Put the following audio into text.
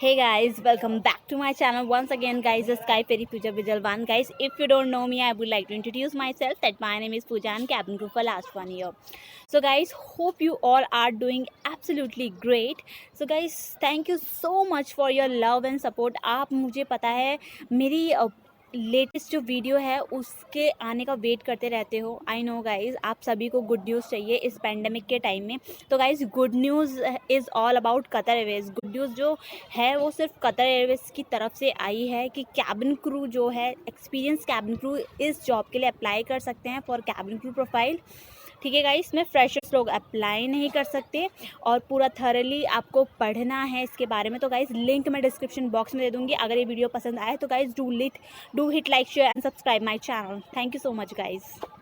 Hey guys, welcome back to my channel once again guys. The Sky Peri Pooja Bijalwan guys. If you don't know me, I would like to introduce myself that my name is Pooja and cabin crew for last 1 year. So guys, hope you all are doing absolutely great. So guys, thank you so much for your love and support. आप मुझे पता है मेरी latest जो video है उसके आने का वेट करते रहते हो. आई नो गाइज, आप सभी को गुड न्यूज़ चाहिए इस पेंडेमिक के टाइम में. तो guys, good news is all about Qatar Airways. Good news जो है वो सिर्फ कतर एयरवेज की तरफ से आई है कि कैबिन क्रू जो है, एक्सपीरियंस कैबिन क्रू इस जॉब के लिए अप्लाई कर सकते हैं फॉर कैबिन क्रू प्रोफाइल. ठीक है गाइस, इसमें फ्रेशर्स लोग अप्लाई नहीं कर सकते और पूरा थरली आपको पढ़ना है इसके बारे में. तो गाइस, लिंक मैं डिस्क्रिप्शन बॉक्स में दे दूंगी. अगर ये वीडियो पसंद आए तो guys do hit like, share and subscribe my channel. Thank you so much guys.